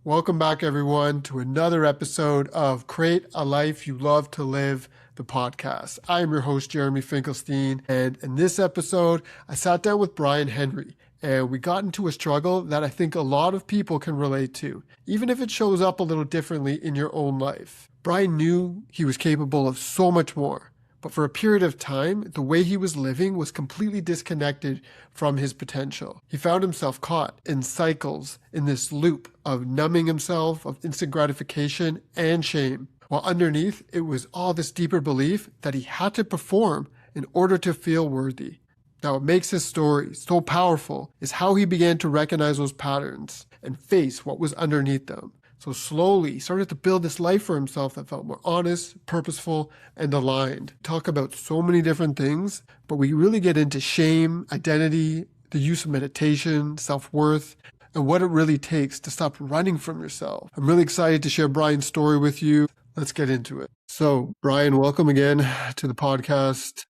Welcome back, everyone, to another episode of Create a Life You Love to Live, the podcast. I am your host, Jeremy Finkelstein, and in this episode, I sat down with Bryan Henry, and we got into a struggle that I think a lot of people can relate to, even if it shows up a little differently in your own life. Bryan knew he was capable of so much more, but for a period of time, the way he was living was completely disconnected from his potential. He found himself caught in cycles in this loop of numbing himself, of instant gratification and shame. While underneath, it was all this deeper belief that he had to perform in order to feel worthy. Now, what makes his story so powerful is how he began to recognize those patterns and face what was underneath them. So slowly, he started to build this life for himself that felt more honest, purposeful, and aligned. Talk about so many different things, but we really get into shame, identity, the use of meditation, self-worth, and what it really takes to stop running from yourself. I'm really excited to share Bryan's story with you. Let's get into it. So, Bryan, welcome again to the podcast.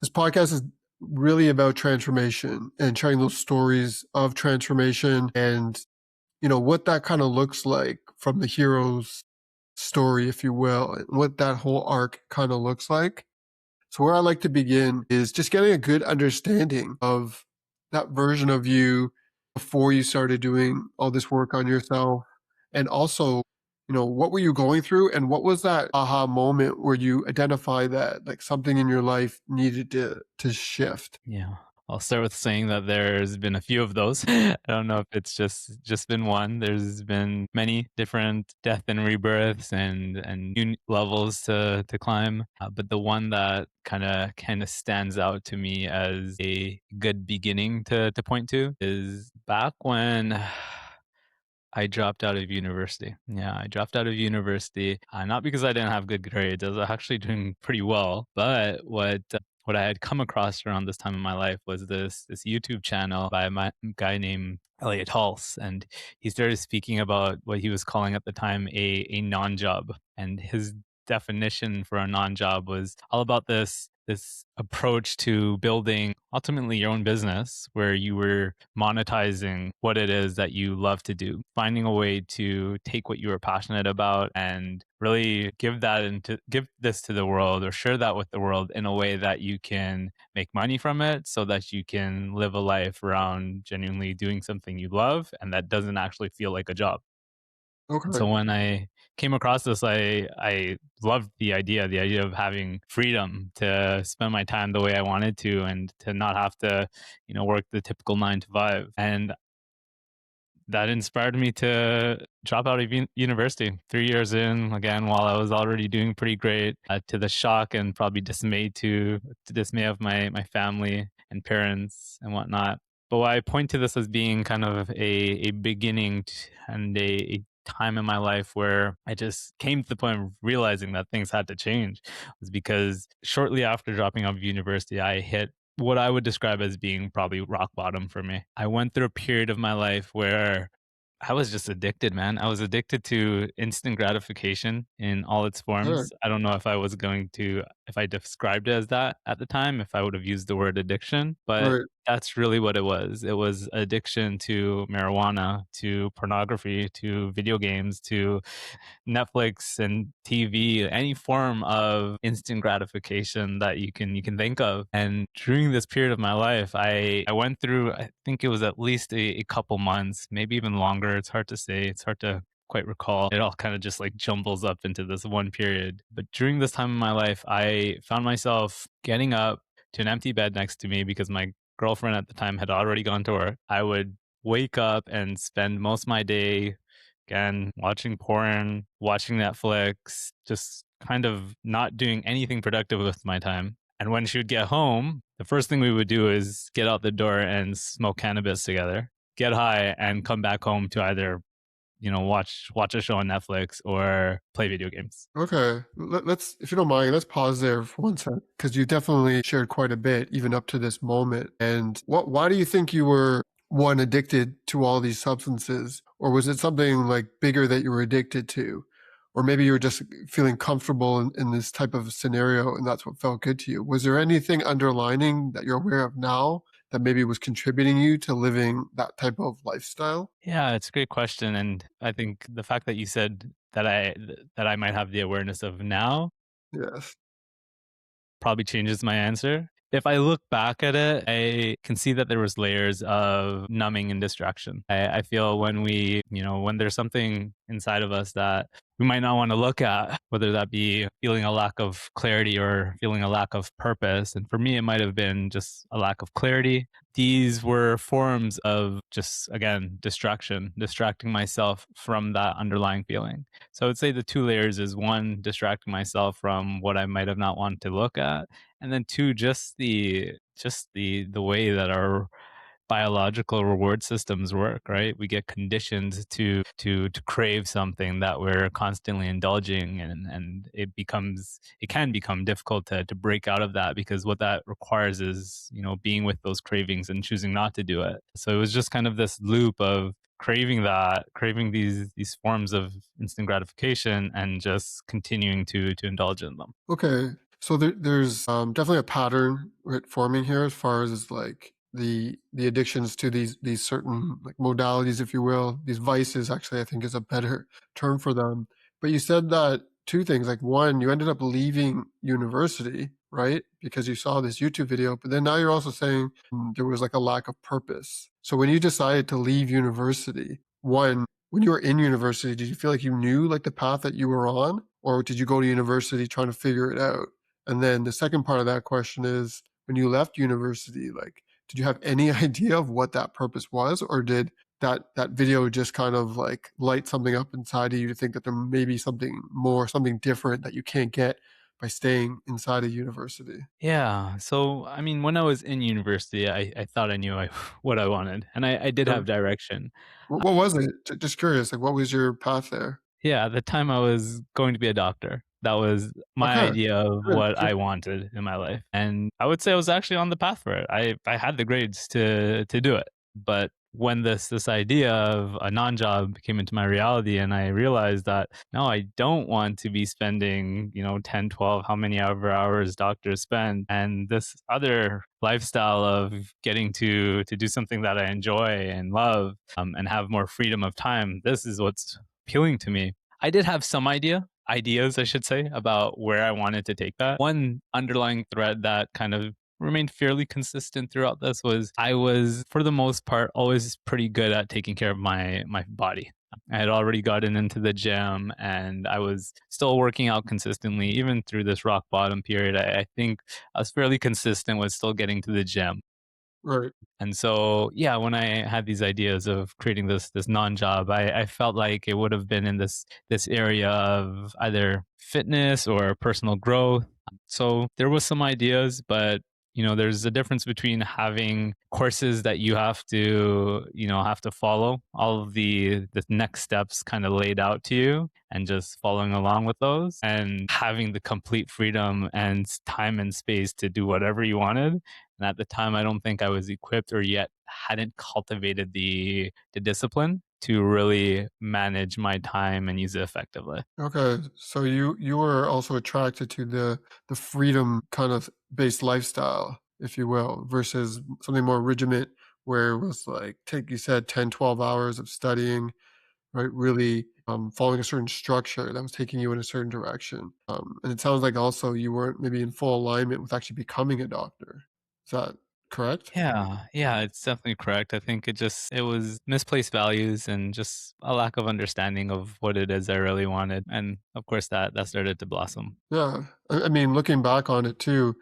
This podcast is really about transformation and sharing those stories of transformation and what that kind of looks like from the hero's story, if you will, and what that whole arc kind of looks like. So where I like to begin is just getting a good understanding of that version of you before you started doing all this work on yourself. And also, what were you going through and what was that aha moment where you identify that like something in your life needed to shift? Yeah. I'll start with saying that there's been a few of those. I don't know if it's just been one. There's been many different death and rebirths and new levels to climb. But the one that kind of stands out to me as a good beginning to point to is back when I dropped out of university. Yeah, I dropped out of university, not because I didn't have good grades. I was actually doing pretty well. But what I had come across around this time in my life was this YouTube channel by a guy named Elliot Hulse, and he started speaking about what he was calling at the time a non-job, and his definition for a non-job was all about this approach to building ultimately your own business where you were monetizing what it is that you love to do, finding a way to take what you were passionate about and really give this to the world or share that with the world in a way that you can make money from it so that you can live a life around genuinely doing something you love and that doesn't actually feel like a job. Okay. So when I came across this, I loved the idea of having freedom to spend my time the way I wanted to and to not have to, work the typical 9 to 5. And that inspired me to drop out of university 3 years in, again, while I was already doing pretty great, to the shock and probably dismay of my family and parents and whatnot. But why I point to this as being kind of a beginning and a time in my life where I just came to the point of realizing that things had to change was because shortly after dropping out of university, I hit what I would describe as being probably rock bottom for me. I went through a period of my life where I was just addicted, man. I was addicted to instant gratification in all its Sure. forms. I don't know if I described it as that at the time, if I would have used the word addiction, but Right. that's really what it was. It was addiction to marijuana, to pornography, to video games, to Netflix and TV, any form of instant gratification that you can think of. And during this period of my life, I went through, I think it was at least a couple months, maybe even longer. It's hard to say. It's hard to quite recall. It all kind of just like jumbles up into this one period. But during this time in my life, I found myself getting up to an empty bed next to me because my girlfriend at the time had already gone to work. I would wake up and spend most of my day again, watching porn, watching Netflix, just kind of not doing anything productive with my time. And when she would get home, the first thing we would do is get out the door and smoke cannabis together, get high, and come back home to either, watch a show on Netflix or play video games. Okay. Let's, if you don't mind, let's pause there for one second because you definitely shared quite a bit even up to this moment. And why do you think you were one addicted to all these substances? Or was it something like bigger that you were addicted to? Or maybe you were just feeling comfortable in this type of scenario and that's what felt good to you. Was there anything underlining that you're aware of now that maybe was contributing you to living that type of lifestyle? Yeah, it's a great question, and I think the fact that you said that I might have the awareness of now Yes. probably changes my answer. If I look back at it, I can see that there was layers of numbing and distraction. I feel when when there's something inside of us that we might not want to look at, whether that be feeling a lack of clarity or feeling a lack of purpose. And for me, it might have been just a lack of clarity. These were forms of just, again, distracting myself from that underlying feeling. So I would say the two layers is one, distracting myself from what I might have not wanted to look at, and then two, just the way that our biological reward systems work, right? We get conditioned to crave something that we're constantly indulging in, and it can become difficult to break out of that, because what that requires is, being with those cravings and choosing not to do it. So it was just kind of this loop of craving these forms of instant gratification and just continuing to indulge in them. Okay. So there's definitely a pattern, right, forming here as far as like the addictions to these certain like modalities, if you will, these vices. Actually, I think is a better term for them. But you said that two things. Like one, you ended up leaving university, right, because you saw this YouTube video. But then now you're also saying there was like a lack of purpose. So when you decided to leave university, one, when you were in university, did you feel like you knew like the path that you were on, or did you go to university trying to figure it out? And then the second part of that question is, when you left university, like, did you have any idea of what that purpose was, or did that video just kind of like light something up inside of you to think that there may be something more, something different that you can't get by staying inside a university? Yeah. So, I mean, when I was in university, I thought I knew what I wanted, and I did Yeah. have direction. What was it? Just curious. Like, what was your path there? Yeah, at the time I was going to be a doctor. That was my Okay, idea of good. what I wanted in my life. And I would say I was actually on the path for it. I had the grades to do it. But when this idea of a non-job came into my reality, and I realized that no, I don't want to be spending, 10, 12, how many ever hours doctors spend, and this other lifestyle of getting to do something that I enjoy and love, and have more freedom of time. This is what's appealing to me. I did have some ideas, I should say, about where I wanted to take that. One underlying thread that kind of remained fairly consistent throughout this was I was, for the most part, always pretty good at taking care of my body. I had already gotten into the gym, and I was still working out consistently, even through this rock bottom period. I think I was fairly consistent with still getting to the gym. Right. And so, yeah, when I had these ideas of creating this non-job, I felt like it would have been in this area of either fitness or personal growth. So there was some ideas, but there's a difference between having courses that you have to follow all of the next steps kind of laid out to you and just following along with those, and having the complete freedom and time and space to do whatever you wanted. And at the time, I don't think I was equipped or yet hadn't cultivated the discipline to really manage my time and use it effectively. Okay, so you were also attracted to the freedom kind of based lifestyle, if you will, versus something more regimented where it was like take you said 10, 12 hours of studying, right? Really following a certain structure that was taking you in a certain direction. And it sounds like also you weren't maybe in full alignment with actually becoming a doctor. Is that correct? Yeah, yeah, it's definitely correct. I think it was misplaced values and just a lack of understanding of what it is I really wanted. And of course that started to blossom. Yeah. I mean, looking back on it too,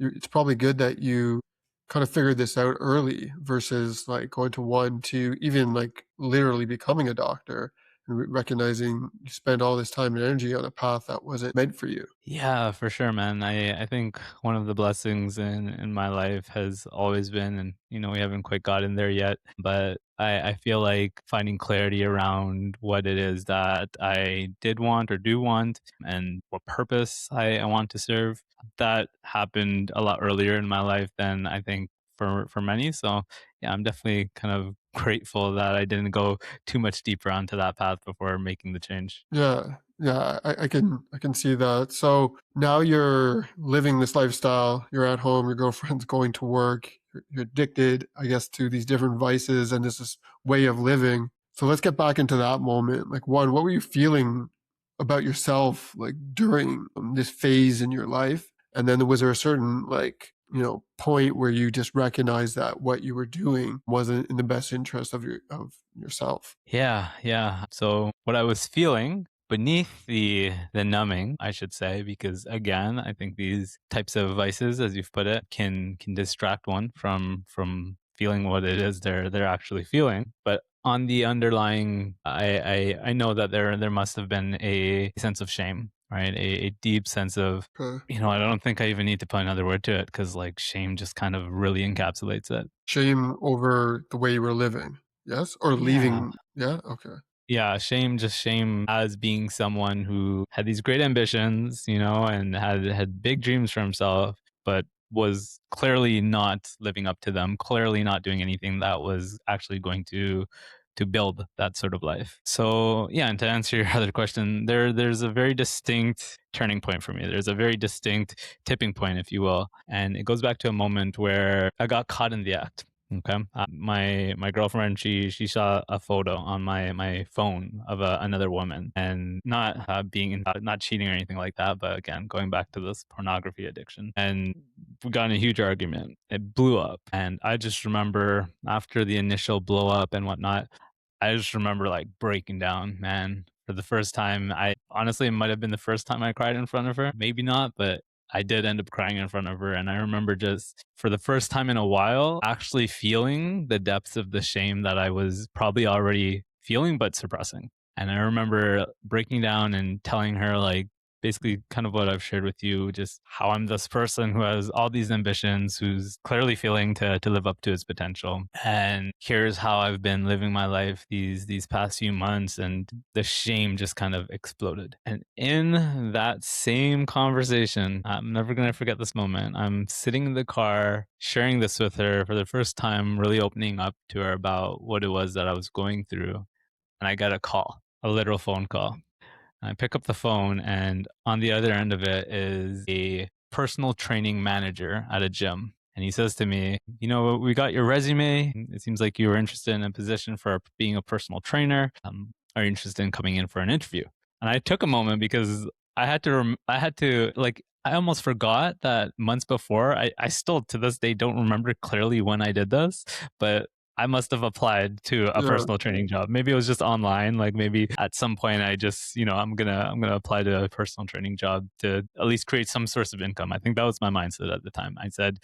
it's probably good that you kind of figured this out early versus like going to one, two, even like literally becoming a doctor and recognizing you spend all this time and energy on a path that wasn't meant for you. Yeah, for sure, man. I think one of the blessings in my life has always been, and we haven't quite gotten there yet, but I feel like finding clarity around what it is that I did want or do want, and what purpose I want to serve. That happened a lot earlier in my life than I think for many. So yeah, I'm definitely kind of grateful that I didn't go too much deeper onto that path before making the change. Yeah, yeah, I can see that. So now you're living this lifestyle. You're at home. Your girlfriend's going to work. You're addicted, I guess, to these different vices and this way of living. So let's get back into that moment. Like, one, what were you feeling about yourself like during this phase in your life? And then was there a certain point where you just recognized that what you were doing wasn't in the best interest of yourself? Yeah, yeah. So what I was feeling beneath the numbing, I should say, because again, I think these types of vices, as you've put it, can distract one from feeling what it is they're actually feeling. But on the underlying, I know that there must have been a sense of shame, right? A deep sense of, Okay. I don't think I even need to put another word to it, because like shame just kind of really encapsulates it. Shame over the way you were living, yes? Or Yeah. leaving, yeah? Okay. Yeah, shame, just shame as being someone who had these great ambitions, and had big dreams for himself, but was clearly not living up to them, clearly not doing anything that was actually going to build that sort of life. So yeah, and to answer your other question, there's a very distinct turning point for me. There's a very distinct tipping point, if you will. And it goes back to a moment where I got caught in the act. Okay. My girlfriend, she saw a photo on my phone of another woman, and not not cheating or anything like that, but again going back to this pornography addiction, and we got in a huge argument. It blew up, and I just remember after the initial blow up and whatnot, I just remember like breaking down, man. For the first time, I honestly, it might have been the first time I cried in front of her. Maybe not, but I did end up crying in front of her. And I remember just for the first time in a while, actually feeling the depths of the shame that I was probably already feeling, but suppressing. And I remember breaking down and telling her, like, basically kind of what I've shared with you, just how I'm this person who has all these ambitions, who's clearly feeling to live up to his potential. And here's how I've been living my life these past few months, and the shame just kind of exploded. And in that same conversation, I'm never gonna forget this moment. I'm sitting in the car sharing this with her for the first time, really opening up to her about what it was that I was going through. And I got a call, a literal phone call. I pick up the phone, and on the other end of it is a personal training manager at a gym. And he says to me, we got your resume. It seems like you were interested in a position for being a personal trainer. Are you interested in coming in for an interview? And I took a moment because I had to, like, I almost forgot that months before, I still to this day don't remember clearly when I did this, but I must have applied to a Yeah. personal training job. Maybe it was just online. Like maybe at some point I just, I'm gonna apply to a personal training job to at least create some source of income. I think that was my mindset at the time. I said,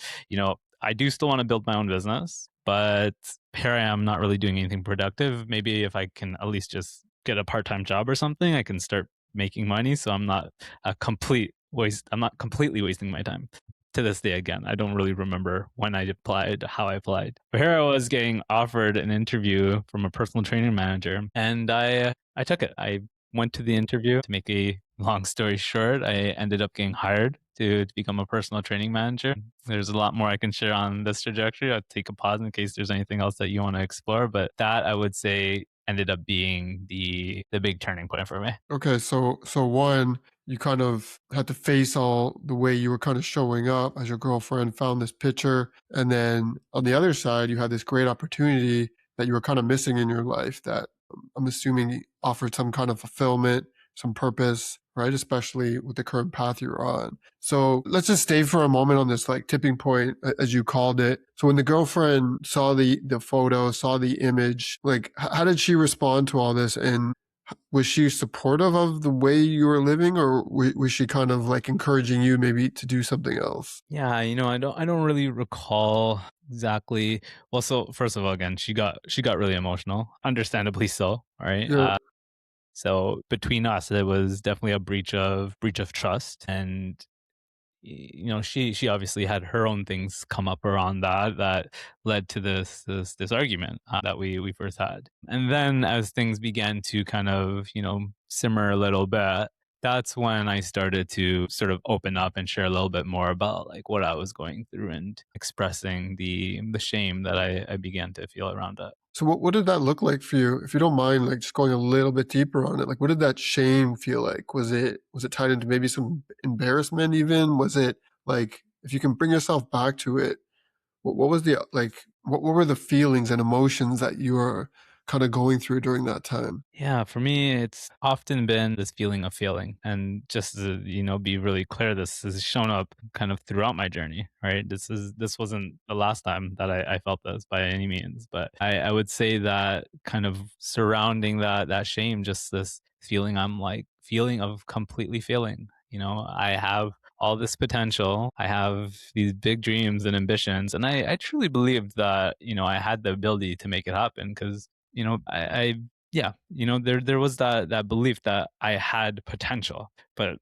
I do still want to build my own business, but here I am not really doing anything productive. Maybe if I can at least just get a part-time job or something, I can start making money. So I'm not a complete waste. I'm not completely wasting my time. To this day, again, I don't really remember when I applied, how I applied. But here I was getting offered an interview from a personal training manager, and I took it. I went to the interview. To make a long story short, I ended up getting hired to become a personal training manager. There's a lot more I can share on this trajectory. I'll take a pause in case there's anything else that you want to explore, but that I would say ended up being the big turning point for me. Okay, so one, you kind of had to face all the way you were kind of showing up as your girlfriend found this picture, and then on the other side, you had this great opportunity that you were kind of missing in your life that I'm assuming offered some kind of fulfillment, some purpose, right? Especially with the current path you're on. So let's just stay for a moment on this like tipping point, as you called it. So when the girlfriend saw the photo, saw the image, like how did she respond to all this, and was she supportive of the way you were living, or was she kind of like encouraging you maybe to do something else? Yeah, I don't really recall exactly. Well, so first of all, again, she got really emotional, understandably so, right? Yeah. So between us, there was definitely a breach of trust, and she obviously had her own things come up around that led to this argument that we first had. And then as things began to kind of simmer a little bit, that's when I started to sort of open up and share a little bit more about like what I was going through and expressing the shame that I began to feel around it. So what did that look like for you? If you don't mind, like just going a little bit deeper on it, like what did that shame feel like? Was it tied into maybe some embarrassment even? Was it like if you can bring yourself back to it, what was the like what were the feelings and emotions that you were kind of going through during that time? Yeah, for me, it's often been this feeling of failing. And just to, be really clear, this has shown up kind of throughout my journey, right? This wasn't the last time that I felt this by any means. But I would say that kind of surrounding that shame, just this feeling of completely failing. I have all this potential. I have these big dreams and ambitions. And I truly believed that, I had the ability to make it happen because I yeah, there was that belief that I had potential, but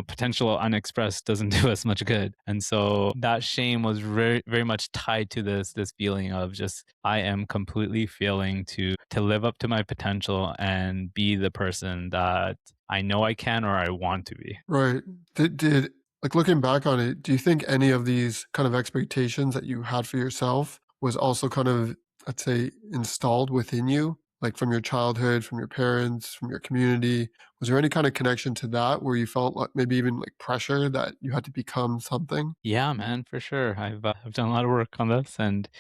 potential unexpressed doesn't do us much good. And so that shame was very very much tied to this feeling of just I am completely failing to live up to my potential and be the person that I know I can or I want to be. Right. Did like looking back on it, do you think any of these kind of expectations that you had for yourself was also kind of, let's say, installed within you, like from your childhood, from your parents, from your community? Was there any kind of connection to that where you felt like maybe even like pressure that you had to become something? Yeah, man, for sure. I've done a lot of work on this, and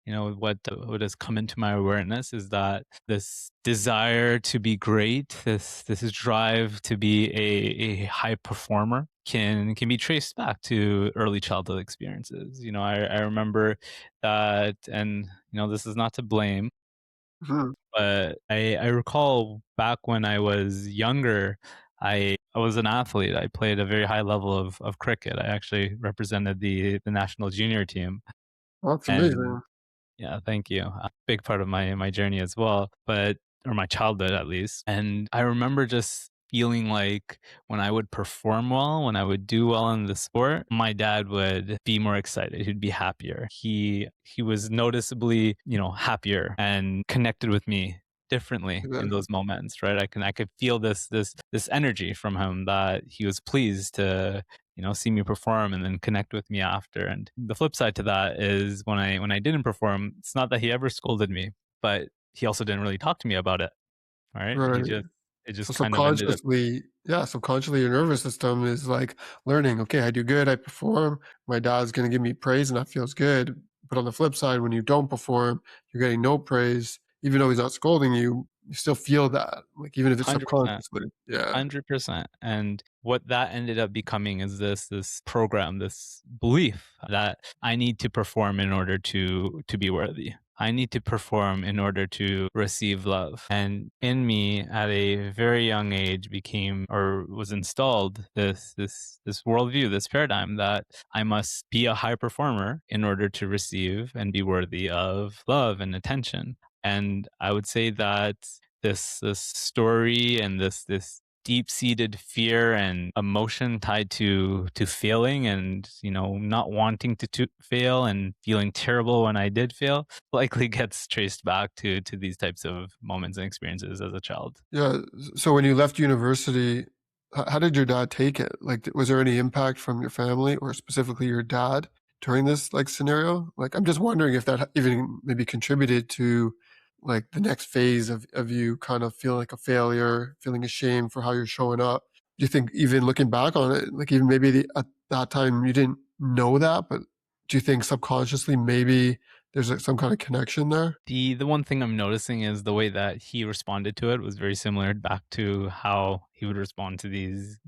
what has come into my awareness is that this desire to be great, this drive to be a high performer, can be traced back to early childhood experiences. I remember that, and this is not to blame, Mhm. but I recall back when I was younger, I was an athlete. I played a very high level of cricket. I actually represented the national junior team, That's and amazing. yeah, thank you. A big part of my journey as well, but or my childhood at least. And I remember just feeling like when I would perform well, when I would do well in the sport, my dad would be more excited. He'd be happier. He was noticeably, happier and connected with me differently Yeah. in those moments, right? I could feel this energy from him that he was pleased to see me perform and then connect with me after. And the flip side to that is when I didn't perform, it's not that he ever scolded me, but he also didn't really talk to me about it. All right. Right. It So just kind of ended up. subconsciously, yeah, subconsciously your nervous system is like learning, okay, I do good, I perform, my dad's gonna give me praise and that feels good. But on the flip side, when you don't perform, you're getting no praise, even though he's not scolding you, you still feel that. Like even if it's 100%. subconsciously. Yeah. 100%. And what that ended up becoming is this program, this belief that I need to perform in order to be worthy. I need to perform in order to receive love. And in me at a very young age became or was installed this worldview, this paradigm that I must be a high performer in order to receive and be worthy of love and attention. And I would say that this story and this deep-seated fear and emotion tied to failing and not wanting to fail and feeling terrible when I did fail likely gets traced back to these types of moments and experiences as a child. Yeah. So when you left university, how did your dad take it? Like, was there any impact from your family or specifically your dad during this like scenario? Like, I'm just wondering if that even maybe contributed to like the next phase of you kind of feeling like a failure, feeling ashamed for how you're showing up. Do you think even looking back on it, like even maybe at that time you didn't know that, but do you think subconsciously maybe there's like some kind of connection there? The one thing I'm noticing is the way that he responded to it was very similar back to how he would respond to these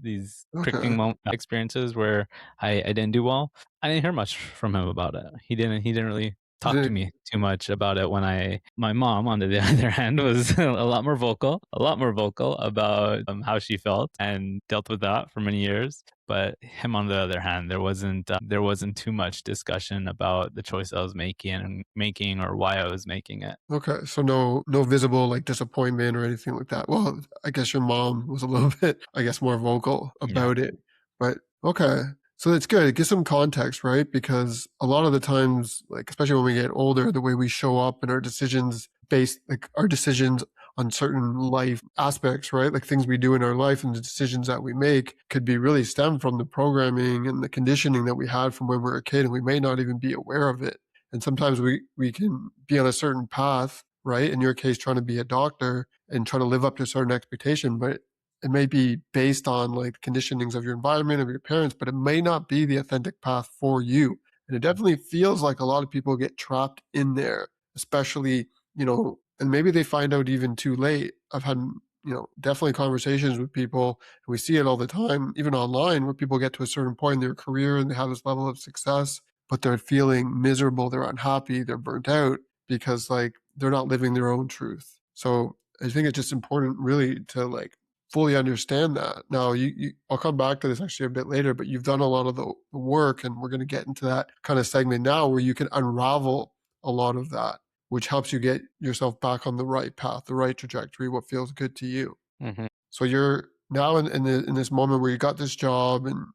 Okay. cricketing experiences where I didn't do well. I didn't hear much from him about it. He didn't really You talk to didn't, me too much about it when my mom on the other hand was a lot more vocal about how she felt and dealt with that for many years. But him, on the other hand, there wasn't too much discussion about the choice I was making or why I was making it. Okay, so no visible, like, disappointment or anything like that. Well, I guess your mom was a little bit, I guess, more vocal Yeah. about it, but okay. So that's good. It gives some context, right? Because a lot of the times, like, especially when we get older, the way we show up and our decisions based like, our decisions on certain life aspects, right? Like things we do in our life and the decisions that we make could be really stem from the programming and the conditioning that we had from when we were a kid, and we may not even be aware of it. And sometimes we can be on a certain path, right? In your case, trying to be a doctor and trying to live up to a certain expectation, but it may be based on like conditionings of your environment, of your parents, but it may not be the authentic path for you. And it definitely feels like a lot of people get trapped in there, especially, and maybe they find out even too late. I've had, definitely conversations with people, and we see it all the time, even online, where people get to a certain point in their career and they have this level of success, but they're feeling miserable, they're unhappy, they're burnt out because like they're not living their own truth. So I think it's just important really to like fully understand that. Now, I'll come back to this actually a bit later, but you've done a lot of the work, and we're going to get into that kind of segment now where you can unravel a lot of that, which helps you get yourself back on the right path, the right trajectory, what feels good to you. Mm-hmm. So you're now in this moment where you got this job, and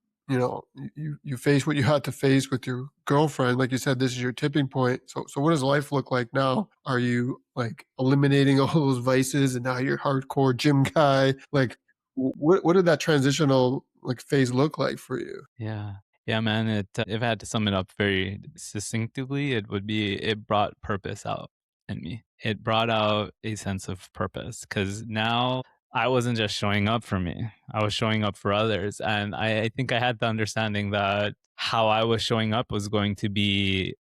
you face what you had to face with your girlfriend. Like you said, this is your tipping point. So what does life look like now? Are you like eliminating all those vices and now you're hardcore gym guy? Like what did that transitional like phase look like for you? Yeah. Yeah, man. If I had to sum it up very succinctly, it brought purpose out in me. It brought out a sense of purpose because now I wasn't just showing up for me, I was showing up for others. And I think I had the understanding that how I was showing up it's going to be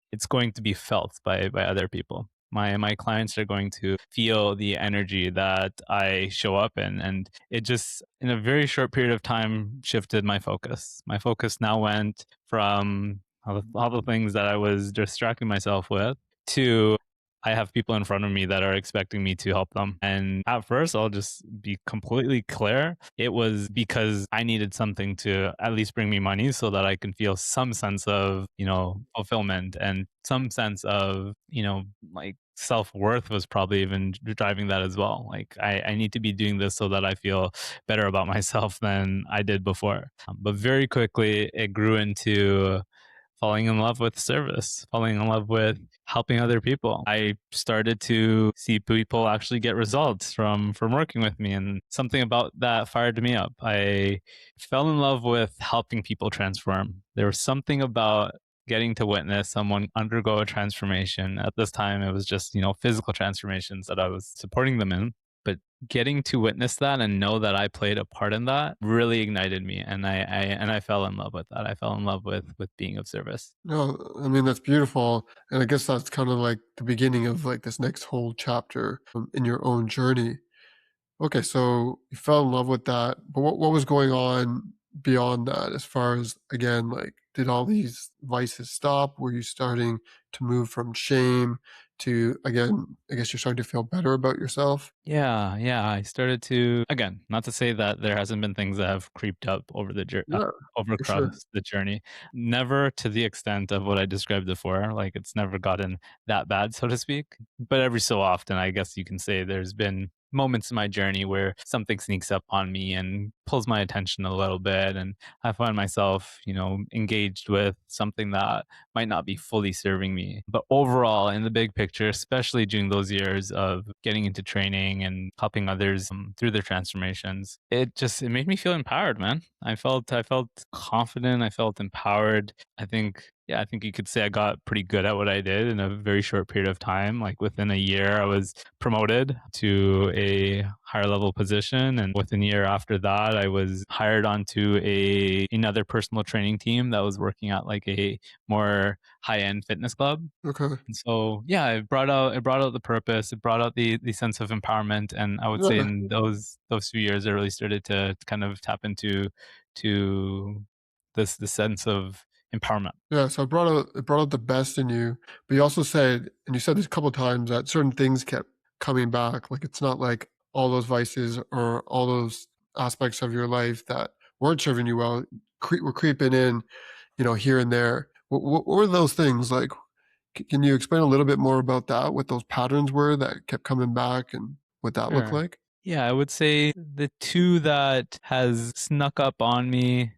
felt by other people. My clients are going to feel the energy that I show up in, and it just in a very short period of time shifted my focus. My focus now went from all the things that I was distracting myself with to I have people in front of me that are expecting me to help them. And at first, I'll just be completely clear. It was because I needed something to at least bring me money so that I can feel some sense of, fulfillment and some sense of, like self-worth was probably even driving that as well. Like I need to be doing this so that I feel better about myself than I did before. But very quickly, it grew into falling in love with service, falling in love with helping other people. I started to see people actually get results from working with me, and something about that fired me up. I fell in love with helping people transform. There was something about getting to witness someone undergo a transformation. At this time, it was just, physical transformations that I was supporting them in. But getting to witness that and know that I played a part in that really ignited me, and I fell in love with that. I fell in love with being of service. No, I mean that's beautiful, and I guess that's kind of like the beginning of like this next whole chapter in your own journey. Okay, so you fell in love with that, but what was going on beyond that as far as, again, like, did all these vices stop? Were you starting to move from shame to, again, I guess you're starting to feel better about yourself? Yeah, yeah. I started to, again, not to say that there hasn't been things that have creeped up Yeah, over for sure. across the journey. Never to the extent of what I described before. Like it's never gotten that bad, so to speak. But every so often, I guess you can say there's been moments in my journey where something sneaks up on me and pulls my attention a little bit, and I find myself, engaged with something that might not be fully serving me. But overall, in the big picture, especially during those years of getting into training and helping others through their transformations, it made me feel empowered, man. I felt confident. I felt empowered. I think, yeah, I think you could say I got pretty good at what I did in a very short period of time. Like within a year, I was promoted to a higher level position, and within a year after that, I was hired onto another personal training team that was working at like a more high end fitness club. Okay. And so yeah, it brought out the purpose, it brought out the sense of empowerment, and I would say Yeah. in those few years, I really started to kind of tap into to the sense of empowerment. Yeah, so it brought out the best in you, but you also said, and you said this a couple of times, that certain things kept coming back. Like it's not like all those vices or all those aspects of your life that weren't serving you well were creeping in, here and there. What were those things like? Can you explain a little bit more about that? What those patterns were that kept coming back, and what that looked Sure. like? Yeah, I would say the two that has snuck up on me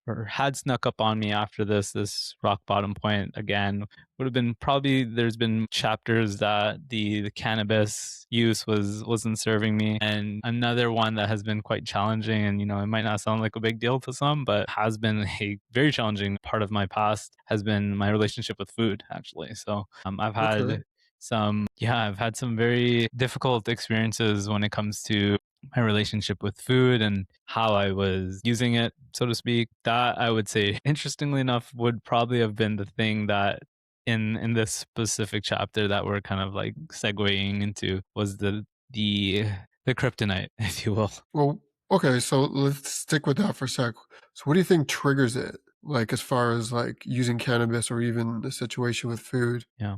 or had snuck up on me after this rock bottom point again would have been probably there's been chapters that the cannabis use wasn't serving me, and another one that has been quite challenging, and it might not sound like a big deal to some, but has been a very challenging part of my past, has been my relationship with food, actually. So Okay. I've had some very difficult experiences when it comes to my relationship with food and how I was using it, so to speak. That, I would say, interestingly enough, would probably have been the thing that in this specific chapter that we're kind of like segueing into was the the kryptonite, if you will. Well, okay, so let's stick with that for a sec. So what do you think triggers it? Like as far as like using cannabis or even the situation with food? Yeah.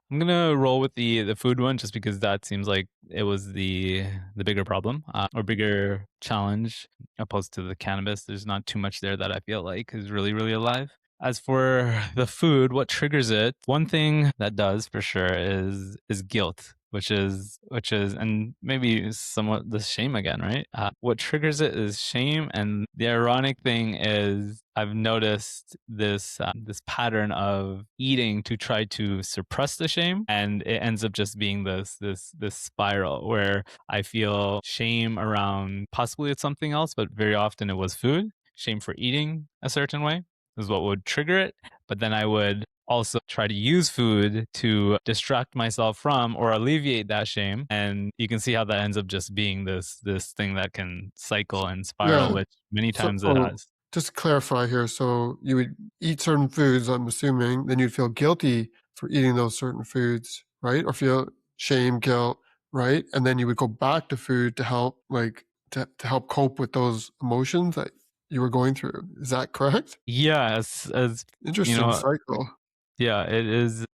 I'm gonna roll with the food one just because that seems like it was the bigger problem, or bigger challenge opposed to the cannabis. There's not too much there that I feel like is really alive. As for the food, what triggers it? One thing that does for sure is guilt, which is and maybe somewhat the shame again, right? What triggers it is shame, and the ironic thing is I've noticed this pattern of eating to try to suppress the shame, and it ends up just being this spiral where I feel shame around possibly it's something else, but very often it was food. Shame for eating a certain way is what would trigger it, but then I would also try to use food to distract myself from or alleviate that shame, and you can see how that ends up just being this thing that can cycle and spiral, Yeah. which many So, times it has. just to clarify here, so you would eat certain foods, I'm assuming, then you'd feel guilty for eating those certain foods, right? Or feel shame, guilt, right? And then you would go back to food to help, like, to help cope with those emotions that you were going through. Is that correct? Yeah, as you Interesting know, cycle. yeah, it is.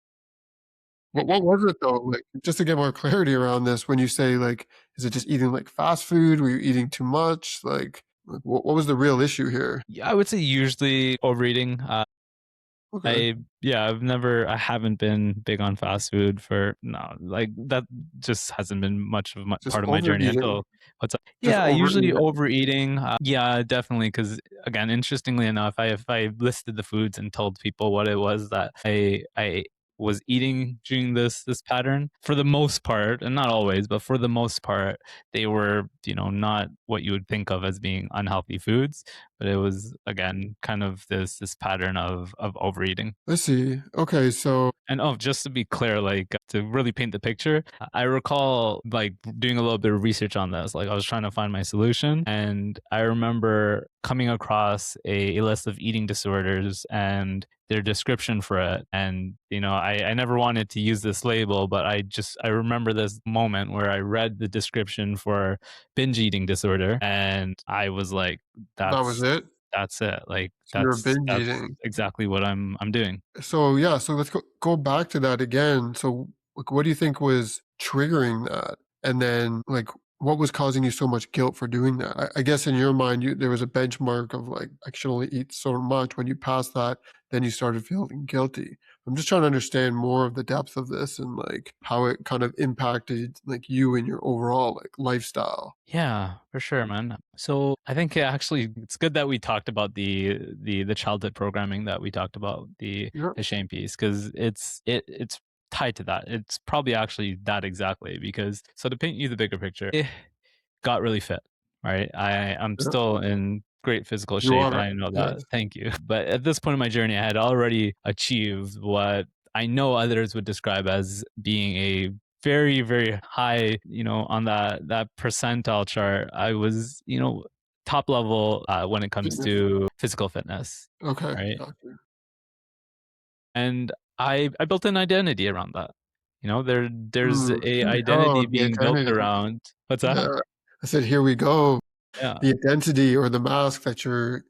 What was it though? Like, just to get more clarity around this, when you say like, is it just eating like fast food? Were you eating too much? Like what was the real issue here? Yeah, I would say usually overeating. Okay, I haven't been big on fast food for no, like that just hasn't been much of my just part of my journey overeating, until what's up. just Yeah, usually overeating. overeating. Yeah, definitely. Because again, interestingly enough, if I listed the foods and told people what it was that I was eating during this pattern, for the most part, and not always, but for the most part, they were not what you would think of as being unhealthy foods, but it was again kind of this pattern of overeating. Let's see. Okay, so And oh, just to be clear, like to really paint the picture, I recall like doing a little bit of research on this. Like I was trying to find my solution, and I remember coming across a list of eating disorders and their description for it. And I never wanted to use this label, but I remember this moment where I read the description for binge eating disorder, and I was like, that was that's it. that's it. Like So you're binge that's eating. exactly what I'm doing. So yeah, so let's go back to that again. So like, what do you think was triggering that? And then like, what was causing you so much guilt for doing that? I guess in your mind, there was a benchmark of like, I should only eat so much. When you passed that, then you started feeling guilty. I'm just trying to understand more of the depth of this and like how it kind of impacted like you and your overall like lifestyle. Yeah, for sure, man. So I think actually it's good that we talked about the childhood programming that we talked about Yeah. the shame piece because it's tied to that. It's probably actually that exactly because so to paint you the bigger picture, got really fit, right? I'm Yeah. still in great physical You shape, and are. I know Yes. that. Thank you. But at this point in my journey, I had already achieved what I know others would describe as being a very high, on that percentile chart. I was, top level when it comes Fitness. to physical fitness, Okay. right? Gotcha. And I built an identity around that. There's a Here we go. identity The being built identity. around what's that? Yeah. I said, here we go. Yeah. The identity or the mask that you're,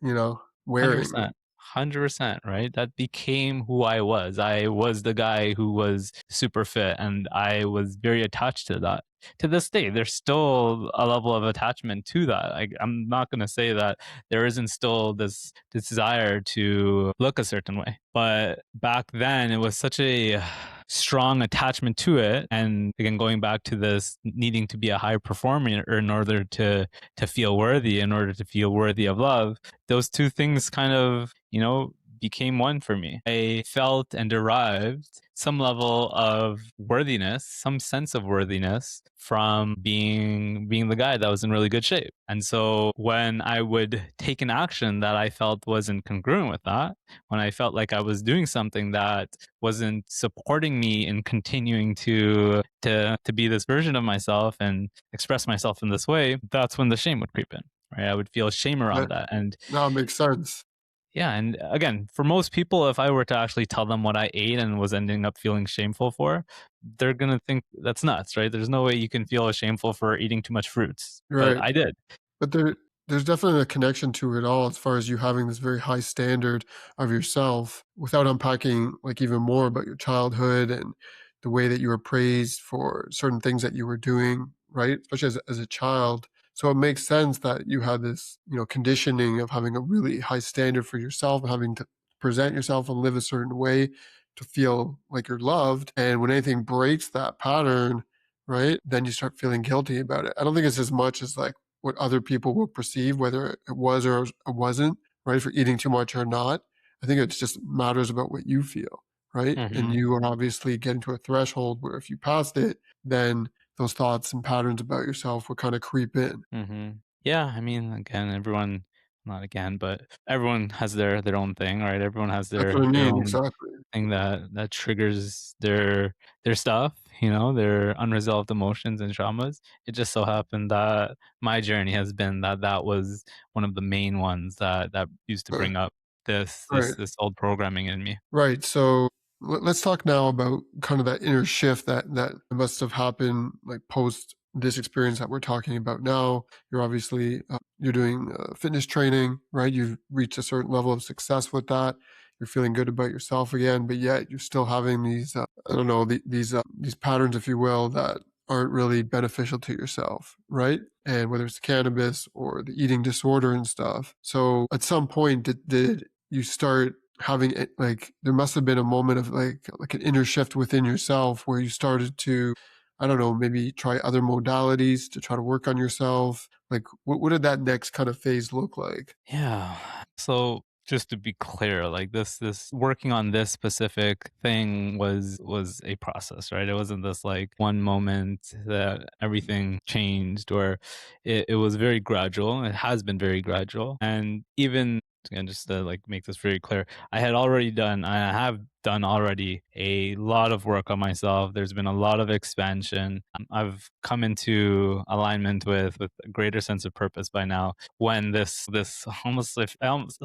wearing. 100%. 100%, right? That became who I was. I was the guy who was super fit, and I was very attached to that. To this day, there's still a level of attachment to that. I'm not going to say that there isn't still this desire to look a certain way. But back then, it was such a strong attachment to it. And again, going back to this needing to be a high performer in order to feel worthy, in order to feel worthy of love, those two things kind of, became one for me. I felt and derived some level of worthiness, some sense of worthiness from being the guy that was in really good shape. And so when I would take an action that I felt wasn't congruent with that, when I felt like I was doing something that wasn't supporting me in continuing to be this version of myself and express myself in this way, that's when the shame would creep in. Right. I would feel shame around That that. And now makes sense. yeah, and again, for most people, if I were to actually tell them what I ate and was ending up feeling shameful for, they're gonna think that's nuts, right? There's no way you can feel shameful for eating too much fruits, but Right. I did. But there's definitely a connection to it all as far as you having this very high standard of yourself without unpacking like even more about your childhood and the way that you were praised for certain things that you were doing, right? Especially as a child. So it makes sense that you had this, conditioning of having a really high standard for yourself and having to present yourself and live a certain way to feel like you're loved. And when anything breaks that pattern, right, then you start feeling guilty about it. I don't think it's as much as like what other people will perceive, whether it was or it wasn't, right? For eating too much or not. I think it just matters about what you feel, right? And Hmm. you are obviously getting to a threshold where if you passed it, then those thoughts and patterns about yourself will kind of creep in. Hmm. Yeah, I mean, again, everyone, not again, but everyone has their own thing, right? Everyone has That's what I their mean. own Exactly. thing that triggers their stuff, their unresolved emotions and traumas. It just so happened that my journey has been that was one of the main ones that used to Uh, bring up this right. this this old programming in me. Right. So let's talk now about kind of that inner shift that must have happened like post this experience that we're talking about now. You're obviously you're doing fitness training, right? You've reached a certain level of success with that. You're feeling good about yourself again, but yet you're still having these I don't know these patterns, if you will, that aren't really beneficial to yourself, right? And whether it's cannabis or the eating disorder and stuff. So at some point, did you start having it like there must have been a moment of like an inner shift within yourself where you started to I don't know, maybe try other modalities to try to work on yourself. Like what did that next kind of phase look like? Yeah. So just to be clear, like this working on this specific thing was a process, right? It wasn't this like one moment that everything changed, or it was very gradual. It has been very gradual. And even again, just to like make this very clear, I have done already a lot of work on myself. There's been a lot of expansion. I've come into alignment with a greater sense of purpose by now, when this almost if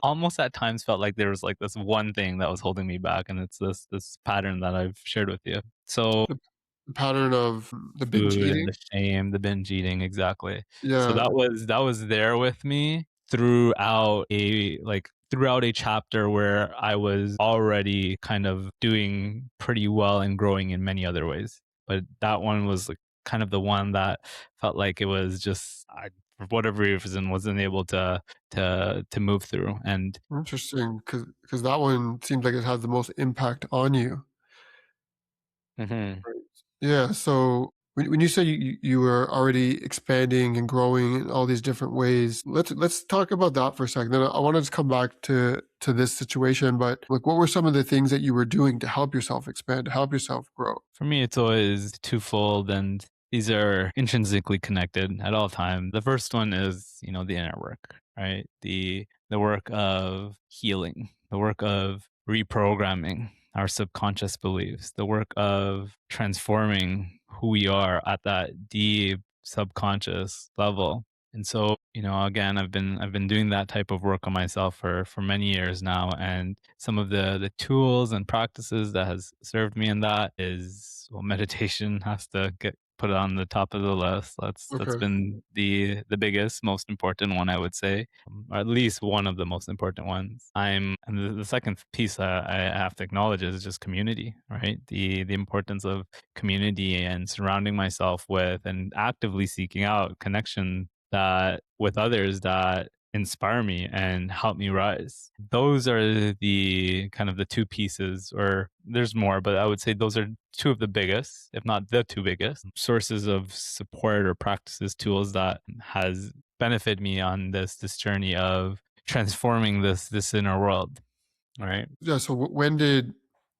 almost at times felt like there was like this one thing that was holding me back, and it's this pattern that I've shared with you. So The pattern of the binge food, eating? the shame, the binge eating, exactly. So Yeah, that was there with me throughout a chapter where I was already kind of doing pretty well and growing in many other ways. But that one was like kind of the one that felt like it was just I, for whatever reason, wasn't able to move through. And interesting because that one seems like it has the most impact on you. mhm. Right. Yeah. So when you say you were already expanding and growing in all these different ways, let's talk about that for a second. Then I want to just come back to this situation, but like, what were some of the things that you were doing to help yourself expand, to help yourself grow? For me, it's always twofold, and these are intrinsically connected at all times. The first one is, the inner work, right? The work of healing, the work of reprogramming our subconscious beliefs, the work of transforming who we are at that deep subconscious level. And so, again, I've been doing that type of work on myself for many years now, and some of the tools and practices that has served me in that is, well, meditation has to get put on the top of the list. That's Okay. been the biggest, most important one, I would say, or at least one of the most important ones. And the second piece I have to acknowledge is just community, right? The importance of community and surrounding myself with and actively seeking out connection that with others that inspire me and help me rise. Those are the kind of the two pieces, or there's more, but I would say those are two of the biggest, if not the two biggest sources of support or practices, tools that has benefited me on this journey of transforming this inner world. Right. Yeah. So when did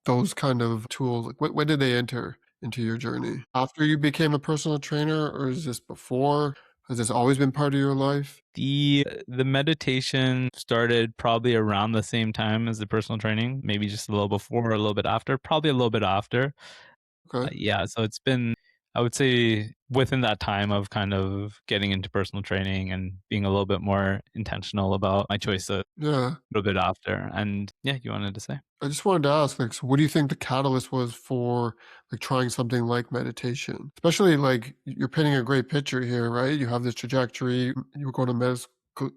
those kind of tools, like, when did they enter into your journey? After you became a personal trainer, or is this before? Has this always been part of your life? The meditation started probably around the same time as the personal training, maybe just a little before or a little bit after, probably a little bit after. Okay. Yeah, so it's been, I would say, within that time of kind of getting into personal training and being a little bit more intentional about my choices a Yeah. little bit after. And yeah, you wanted to say? I just wanted to ask, like, so what do you think the catalyst was for like trying something like meditation? Especially like you're painting a great picture here, right? You have this trajectory. You were going to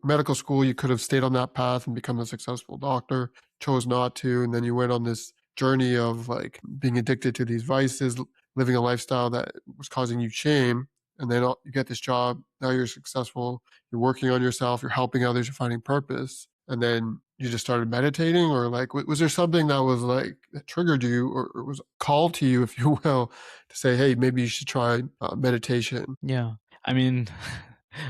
medical school. You could have stayed on that path and become a successful doctor, chose not to. And then you went on this journey of like being addicted to these vices, living a lifestyle that was causing you shame. And then you get this job. Now you're successful. You're working on yourself. You're helping others. You're finding purpose. And then you just started meditating, or like was there something that was like that triggered you, or was called to you, if you will, to say, hey, maybe you should try meditation? Yeah. I mean,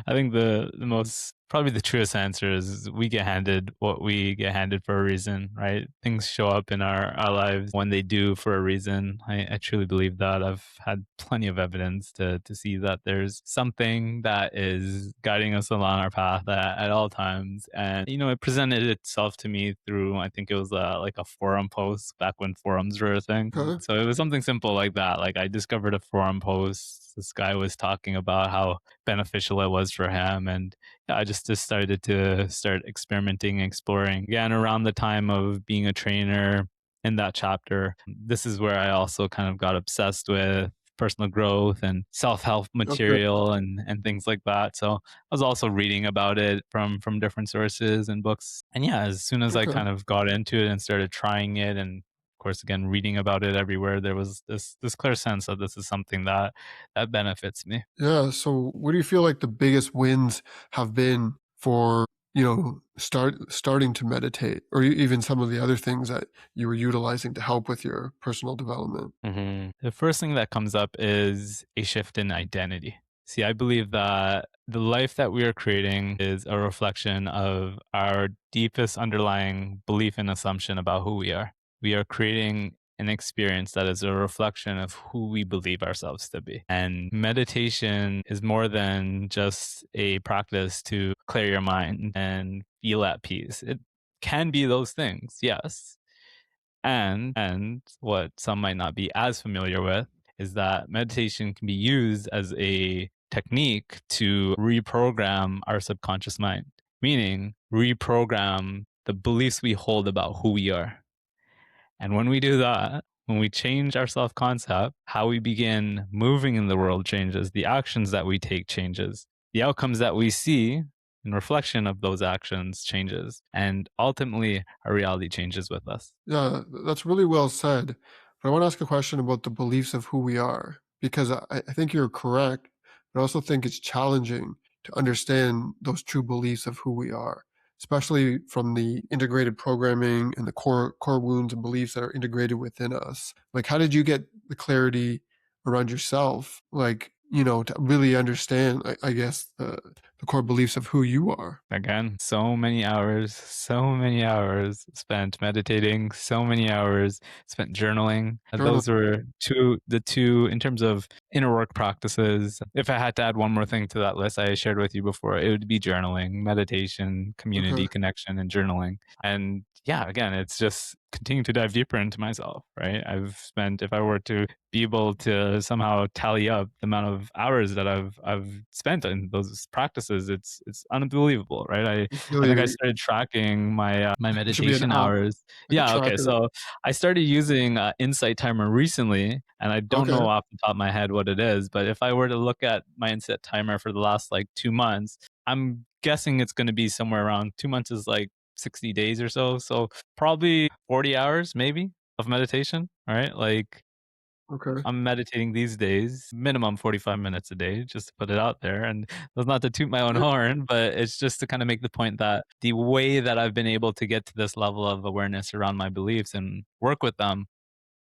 I think the most probably the truest answer is we get handed what we get handed for a reason, right? Things show up in our lives when they do for a reason. I truly believe that. I've had plenty of evidence to see that there's something that is guiding us along our path at all times. And, it presented itself to me through, I think it was like a forum post back when forums were a thing. Okay. So it was something simple like that. Like I discovered a forum post. This guy was talking about how beneficial it was for him. And yeah, I just decided to start experimenting and exploring. Again, around the time of being a trainer in that chapter, this is where I also kind of got obsessed with personal growth and self-help Okay. material and things like that. So I was also reading about it from different sources and books. And yeah, as soon as I Okay. kind of got into it and started trying it, and of course again reading about it everywhere, there was this clear sense that this is something that benefits me. Yeah. So what do you feel like the biggest wins have been for, starting to meditate, or even some of the other things that you were utilizing to help with your personal development? The first thing that comes up is a shift in identity. See, I believe that the life that we are creating is a reflection of our deepest underlying belief and assumption about who we are. We are creating an experience that is a reflection of who we believe ourselves to be. And meditation is more than just a practice to clear your mind and feel at peace. It can be those things, yes, and what some might not be as familiar with is that meditation can be used as a technique to reprogram our subconscious mind, meaning reprogram the beliefs we hold about who we are. And when we do that, when we change our self concept, how we begin moving in the world changes, the actions that we take changes, the outcomes that we see in reflection of those actions changes, and ultimately our reality changes with us. Yeah, that's really well said. But I want to ask a question about the beliefs of who we are, because I think you're correct, but I also think it's challenging to understand those true beliefs of who we are, especially from the integrated programming and the core wounds and beliefs that are integrated within us. Like, how did you get the clarity around yourself, like, to really understand, I guess, the core beliefs of who you are? Again, so many hours spent meditating, so many hours spent journaling. Journal. Those were the two in terms of inner work practices. If I had to add one more thing to that list I shared with you before, it would be journaling, meditation, Okay. community connection, and journaling. And yeah, again, it's just continuing to dive deeper into myself, right? I've spent, if I were to be able to somehow tally up the amount of hours that I've spent in those practices, it's unbelievable, right? I think I Really, started tracking my it should be an meditation app, hours. like a Yeah, okay. tracker. So I started using Insight Timer recently, and I don't Okay. know off the top of my head what it is, but if I were to look at my Insight Timer for the last like 2 months, I'm guessing it's going to be somewhere around 2 months is like 60 days or so. So probably 40 hours maybe of meditation, right? Like Okay. I'm meditating these days, minimum 45 minutes a day, just to put it out there. And that's not to toot my own Yeah, horn, but it's just to kind of make the point that the way that I've been able to get to this level of awareness around my beliefs and work with them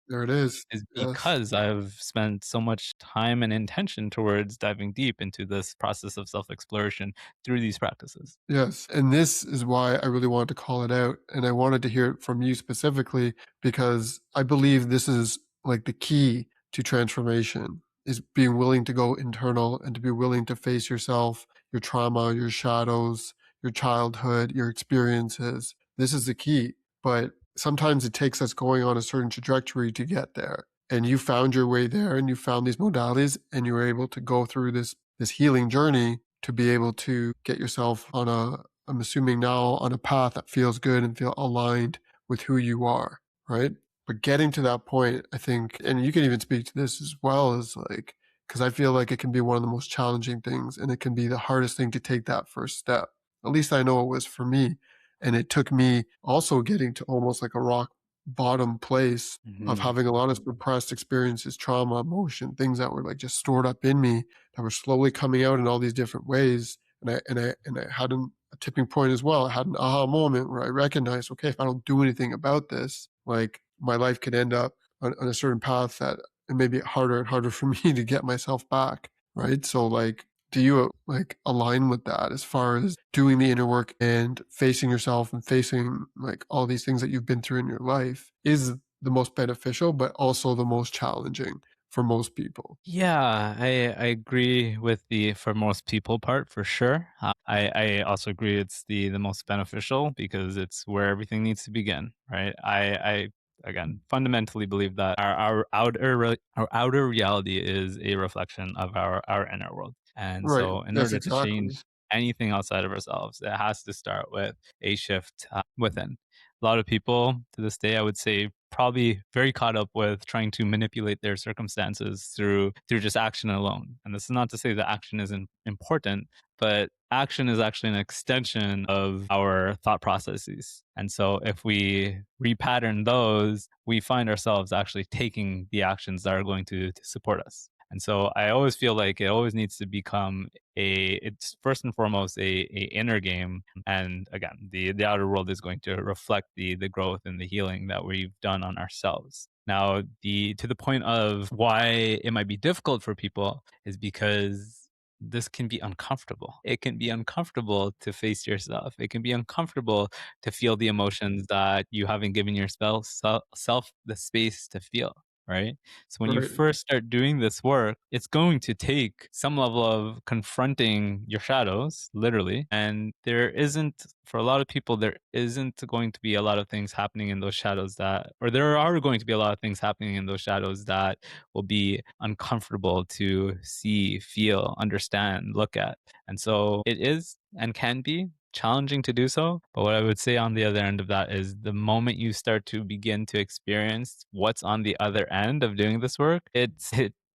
there it is. is Yes. because I've spent so much time and intention towards diving deep into this process of self exploration through these practices. Yes. And this is why I really wanted to call it out. And I wanted to hear it from you specifically because I believe this is like the key to transformation is being willing to go internal and to be willing to face yourself, your trauma, your shadows, your childhood, your experiences. This is the key. But sometimes it takes us going on a certain trajectory to get there. And you found your way there and you found these modalities and you were able to go through this healing journey to be able to get yourself on a, I'm assuming now, on a path that feels good and feel aligned with who you are, right? But getting to that point, I think, and you can even speak to this as well, as like, because I feel like it can be one of the most challenging things and it can be the hardest thing to take that first step. At least I know it was for me. And it took me also getting to almost like a rock bottom place of Hmm. having a lot of suppressed experiences, trauma, emotion, things that were like just stored up in me that were slowly coming out in all these different ways. And I had a tipping point as well. I had an aha moment where I recognized, okay, if I don't do anything about this, like my life could end up on a certain path that it may be harder and harder for me to get myself back. Right. So like, do you like align with that as far as doing the inner work and facing yourself and facing like all these things that you've been through in your life is the most beneficial, but also the most challenging for most people? Yeah, I agree with the for most people part for sure. I also agree it's the most beneficial because it's where everything needs to begin, right? I again fundamentally believe that our outer reality is a reflection of our inner world, and Right. so in Yes, order to exactly. change anything outside of ourselves, it has to start with a shift within. A lot of people to this day, I would say, probably very caught up with trying to manipulate their circumstances through just action alone. And this is not to say that action isn't important, but action is actually an extension of our thought processes. And so if we repattern those, we find ourselves actually taking the actions that are going to support us. And so I always feel like it always needs to become it's first and foremost a inner game. And again, the outer world is going to reflect the growth and the healing that we've done on ourselves. Now, the to the point of why it might be difficult for people is because this can be uncomfortable. It can be uncomfortable to face yourself. It can be uncomfortable to feel the emotions that you haven't given yourself self the space to feel, right? So when you Right. first start doing this work, it's going to take some level of confronting your shadows, literally. And there isn't, for a lot of people, there isn't going to be a lot of things happening in those shadows that, or there are going to be a lot of things happening in those shadows that will be uncomfortable to see, feel, understand, look at. And so it is and can be challenging to do so. But what I would say on the other end of that is the moment you start to begin to experience what's on the other end of doing this work, it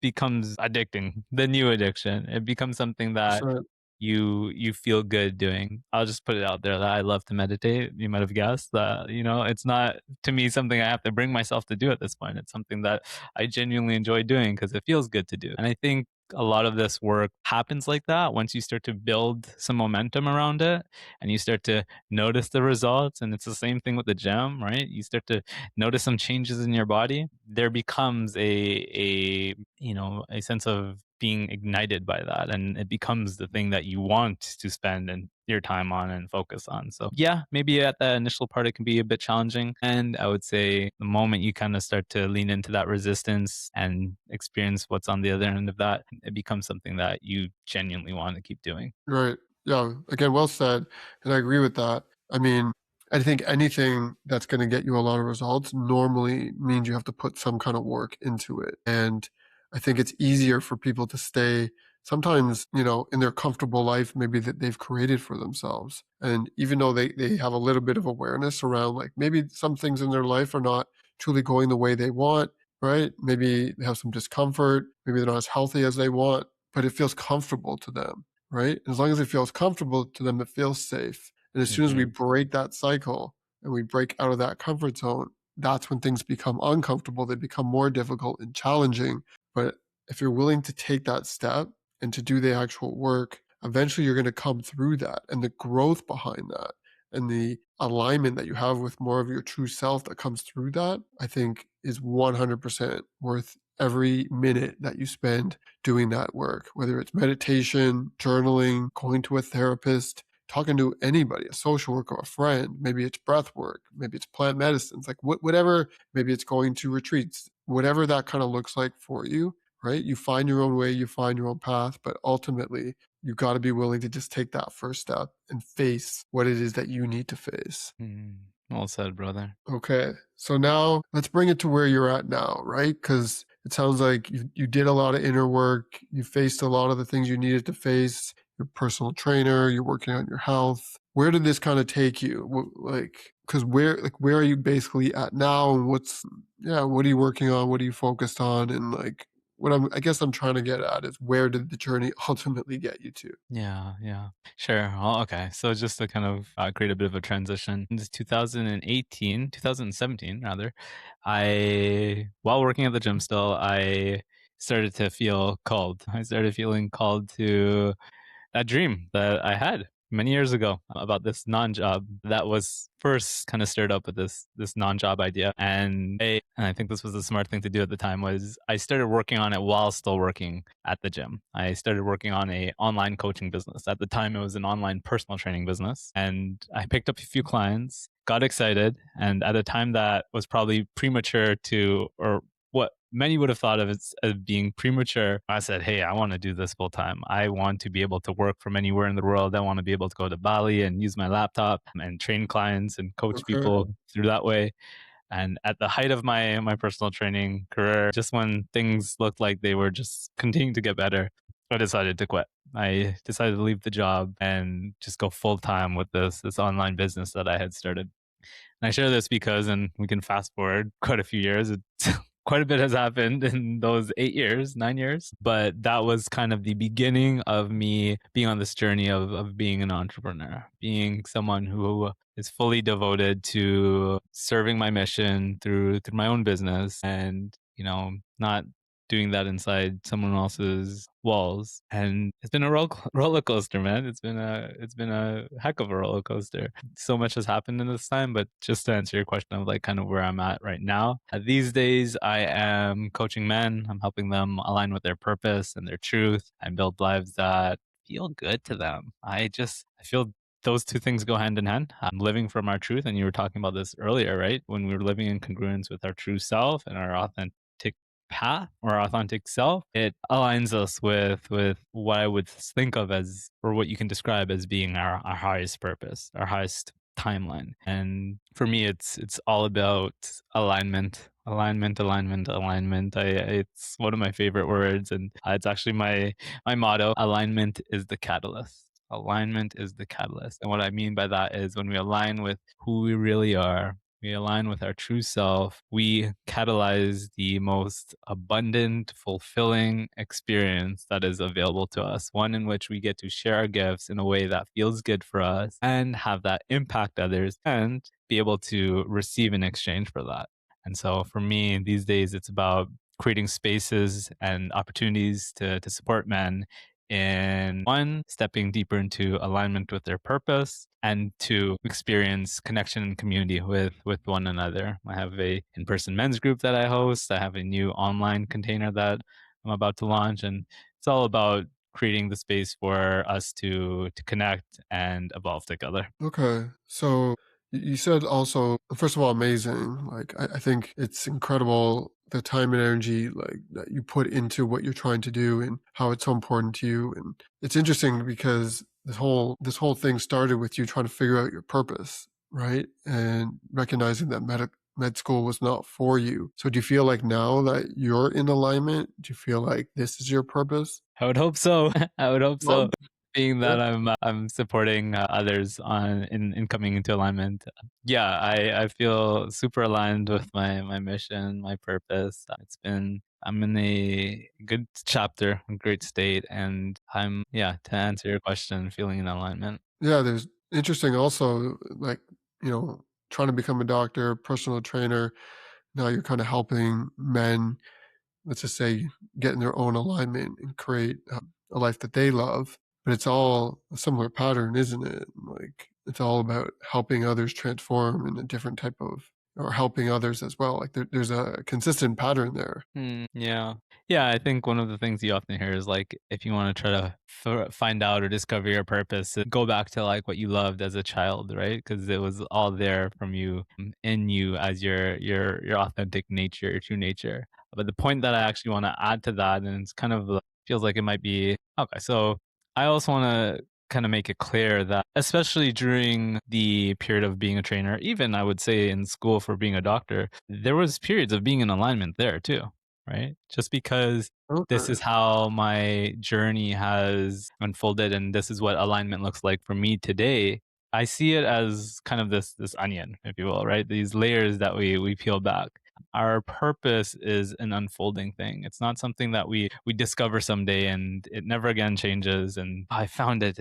becomes addicting, the new addiction. It becomes something that Percent. you feel good doing. I'll just put it out there that I love to meditate. You might have guessed that, it's not to me something I have to bring myself to do at this point. It's something that I genuinely enjoy doing because it feels good to do. And I think a lot of this work happens like that once you start to build some momentum around it and you start to notice the results. And it's the same thing with the gym, right? You start to notice some changes in your body. There becomes a sense of being ignited by that, and it becomes the thing that you want to spend and your time on and focus on. So yeah, maybe at the initial part it can be a bit challenging, and I would say the moment you kind of start to lean into that resistance and experience what's on the other end of that, it becomes something that you genuinely want to keep doing. Right. Yeah. Again, well said. And I agree with that. I mean, I think anything that's going to get you a lot of results normally means you have to put some kind of work into it. And I think it's easier for people to stay sometimes, in their comfortable life, maybe that they've created for themselves. And even though they have a little bit of awareness around like maybe some things in their life are not truly going the way they want, right? Maybe they have some discomfort. Maybe they're not as healthy as they want, but it feels comfortable to them, right? As long as it feels comfortable to them, it feels safe. And as soon as we Hmm. break that cycle and we break out of that comfort zone, that's when things become uncomfortable. They become more difficult and challenging. But if you're willing to take that step and to do the actual work, eventually you're going to come through that. And the growth behind that and the alignment that you have with more of your true self that comes through that, I think is 100% worth every minute that you spend doing that work, whether it's meditation, journaling, going to a therapist, talking to anybody, a social worker, a friend, maybe it's breath work, maybe it's plant medicines, like whatever, maybe it's going to retreats, whatever that kind of looks like for you, right? You find your own way, you find your own path, but ultimately you got to be willing to just take that first step and face what it is that you need to face. Well said, brother. Okay. So now let's bring it to where you're at now, right? Because it sounds like you did a lot of inner work. You faced a lot of the things you needed to face. You're a personal trainer. You're working on your health. Where did this kind of take you? Like, because where are you basically at now? And what are you working on? What are you focused on? And like, I guess I'm trying to get at is where did the journey ultimately get you to? Yeah, yeah. Sure. Well, okay. So just to kind of create a bit of a transition, in 2017 rather, while working at the gym still, I started to feel called. I started feeling called to that dream that I had many years ago about this non-job that was first kind of stirred up with this non-job idea. And I think this was the smart thing to do at the time was I started working on it while still working at the gym. I started working on a online coaching business. At the time, it was an online personal training business. And I picked up a few clients, got excited. And at a time that was probably premature to, or what many would have thought of as being premature, I said, hey, I want to do this full time. I want to be able to work from anywhere in the world. I want to be able to go to Bali and use my laptop and train clients and coach Okay. people through that way. And at the height of my personal training career, just when things looked like they were just continuing to get better, I decided to quit. I decided to leave the job and just go full time with this online business that I had started. And I share this because, and we can fast forward quite a few years. Quite a bit has happened in those 8 years, 9 years, but that was kind of the beginning of me being on this journey of being an entrepreneur, being someone who is fully devoted to serving my mission through my own business and, not doing that inside someone else's walls. And it's been a roller coaster, man. It's been a heck of a roller coaster. So much has happened in this time, but just to answer your question of like kind of where I'm at right now, these days I am coaching men. I'm helping them align with their purpose and their truth and build lives that feel good to them. I feel those two things go hand in hand. I'm living from our truth. And you were talking about this earlier, right? When we were living in congruence with our true self and our authentic path or our authentic self, it aligns us with what I would think of as, or what you can describe as being our highest purpose, our highest timeline. And for me, it's all about alignment, alignment, alignment, alignment. It's one of my favorite words, and it's actually my motto. Alignment is the catalyst. Alignment is the catalyst. And what I mean by that is when we align with who we really are, we align with our true self, we catalyze the most abundant, fulfilling experience that is available to us. One in which we get to share our gifts in a way that feels good for us and have that impact others and be able to receive in exchange for that. And so for me, these days, it's about creating spaces and opportunities to support men in one, stepping deeper into alignment with their purpose, and two, experience connection and community with one another. I have a in-person men's group that I host. I have a new online container that I'm about to launch, and it's all about creating the space for us to connect and evolve together. Okay. So you said also, first of all, amazing. Like, I think it's incredible the time and energy like that you put into what you're trying to do and how it's so important to you. And it's interesting because this whole thing started with you trying to figure out your purpose, right? And recognizing that med school was not for you. So do you feel like now that you're in alignment, do you feel like this is your purpose? I would hope so. I would hope Well, so. Being yeah. that I'm supporting others in coming into alignment. Yeah, I feel super aligned with my mission, my purpose. I'm in a good chapter, a great state, and I'm, yeah, to answer your question, feeling in alignment. Yeah, there's interesting also, like, you know, trying to become a doctor, personal trainer. Now you're kind of helping men, let's just say, get in their own alignment and create a life that they love. But it's all a similar pattern, isn't it? Like it's all about helping others transform in a different type of, or helping others as well. Like there's a consistent pattern there. Yeah. Yeah, I think one of the things you often hear is like if you want to try to find out or discover your purpose, go back to like what you loved as a child, right? Because it was all there from you, in you as your authentic nature, your true nature. But the point that I actually want to add to that, and it's kind of feels like it might be okay. So I also want to kind of make it clear that especially during the period of being a trainer, even I would say in school for being a doctor, there was periods of being in alignment there too, right? Just because this Okay. is how my journey has unfolded and this is what alignment looks like for me today. I see it as kind of this onion, if you will, right? These layers that we peel back. Our purpose is an unfolding thing. It's not something that we discover someday and it never again changes and I found it.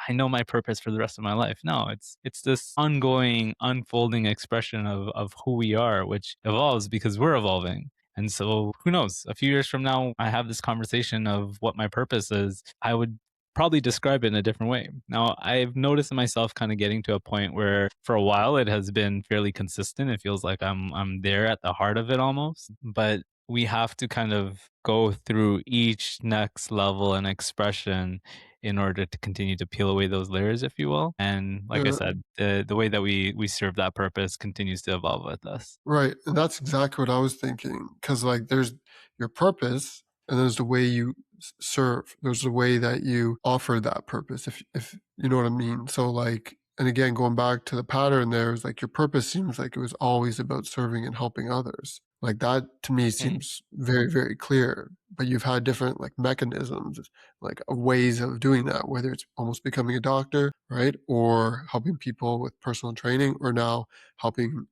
I know my purpose for the rest of my life. No, it's this ongoing, unfolding expression of who we are, which evolves because we're evolving. And so who knows? A few years from now, I have this conversation of what my purpose is. I would probably describe it in a different way. Now, I've noticed myself kind of getting to a point where for a while it has been fairly consistent. It feels like I'm there at the heart of it almost. But we have to kind of go through each next level and expression in order to continue to peel away those layers, if you will. And like I Yeah. said, the way that we serve that purpose continues to evolve with us. Right, and that's exactly what I was thinking. Because like, there's your purpose, and there's the way you serve. There's the way that you offer that purpose, if you know what I mean. So, like, and again, going back to the pattern there is like your purpose seems like it was always about serving and helping others. Like, that to me seems very, very clear, but you've had different, like, mechanisms, like, ways of doing that, whether it's almost becoming a doctor, right? Or helping people with personal training, or now helping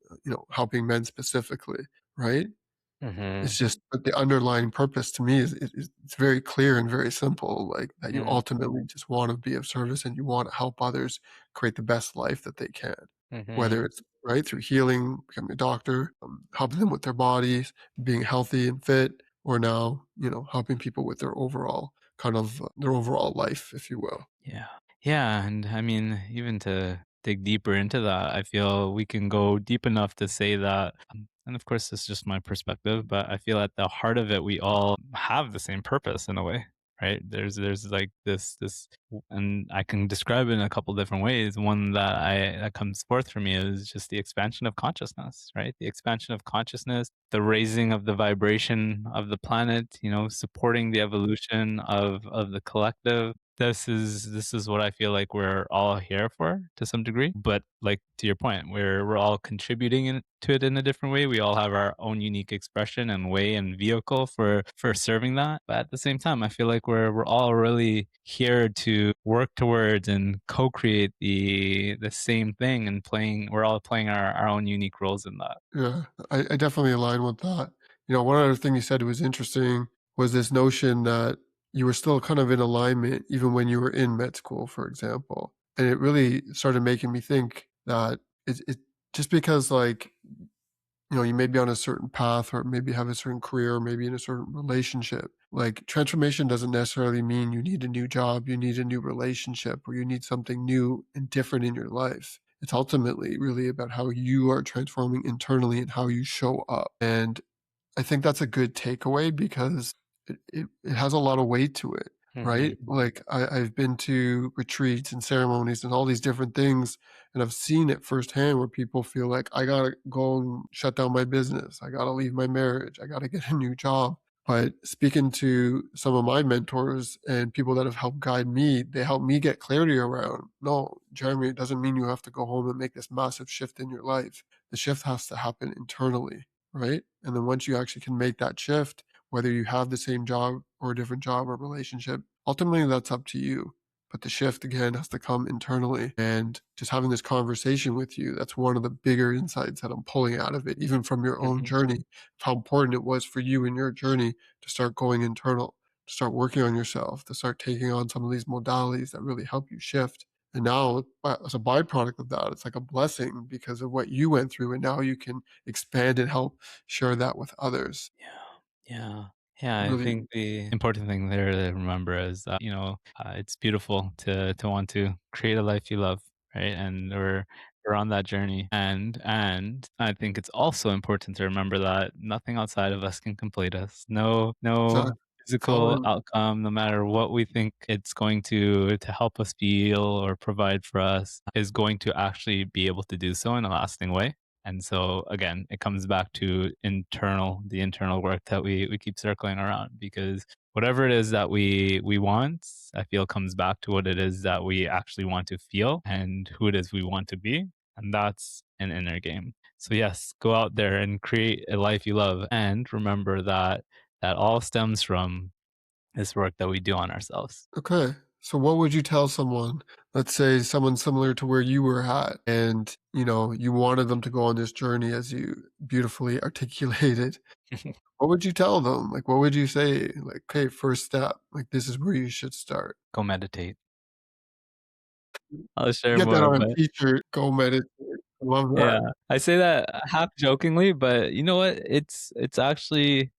helping men specifically, right? Mm-hmm. It's just that the underlying purpose to me is it's very clear and very simple, like that you ultimately just want to be of service and you want to help others create the best life that they can. Whether Mm-hmm. it's right through healing, becoming a doctor, helping them with their bodies, being healthy and fit, or now, helping people with their overall kind of their overall life, if you will. Yeah. Yeah, and I mean, even to dig deeper into that, I feel we can go deep enough to say that, and of course, this is just my perspective, but I feel at the heart of it, we all have the same purpose in a way, right? There's like and I can describe it in a couple different ways. One that comes forth for me is just the expansion of consciousness, right? The expansion of consciousness, the raising of the vibration of the planet, supporting the evolution of the collective. This is what I feel like we're all here for to some degree. But like to your point, we're all contributing to it in a different way. We all have our own unique expression and way and vehicle for serving that. But at the same time, I feel like we're all really here to work towards and co-create the same thing and we're all playing our own unique roles in that. Yeah, I definitely align with that. One other thing you said was interesting was this notion that you were still kind of in alignment even when you were in med school, for example. And it really started making me think that it just because, like, you may be on a certain path or maybe have a certain career or maybe in a certain relationship. Like, transformation doesn't necessarily mean you need a new job, you need a new relationship, or you need something new and different in your life. It's ultimately really about how you are transforming internally and how you show up. And I think that's a good takeaway because it has a lot of weight to it, right? Mm-hmm. Like, I've been to retreats and ceremonies and all these different things, and I've seen it firsthand where people feel like, I gotta go and shut down my business. I gotta leave my marriage. I gotta get a new job. But speaking to some of my mentors and people that have helped guide me, they help me get clarity around, no, Jeremy, it doesn't mean you have to go home and make this massive shift in your life. The shift has to happen internally, right? And then once you actually can make that shift, whether you have the same job or a different job or relationship, ultimately that's up to you. But the shift again has to come internally. And just having this conversation with you, that's one of the bigger insights that I'm pulling out of it, even from your own Mm-hmm. journey, how important it was for you in your journey to start going internal, to start working on yourself, to start taking on some of these modalities that really help you shift. And now, as a byproduct of that, it's like a blessing because of what you went through, and now you can expand and help share that with others. Yeah, yeah. Yeah, I Really, think the important thing there to remember is that, it's beautiful to want to create a life you love, right? And we're on that journey. And I think it's also important to remember that nothing outside of us can complete us. No exactly. It's physical all outcome, no matter what we think it's going to help us feel or provide for us, is going to actually be able to do so in a lasting way. And so again, it comes back to the internal work that we keep circling around, because whatever it is that we want, I feel comes back to what it is that we actually want to feel and who it is we want to be. And that's an inner game. So yes, go out there and create a life you love, and remember that that all stems from this work that we do on ourselves. okay. So what would you tell someone, let's say someone similar to where you were at, and, you wanted them to go on this journey as you beautifully articulated. What would you tell them? Like, what would you say? Like, "Okay, first step, like, this is where you should start." Go meditate. I'll share Get that more, on a but t-shirt, "Go meditate." I love yeah, that. I say that half jokingly, but you know what? It's actually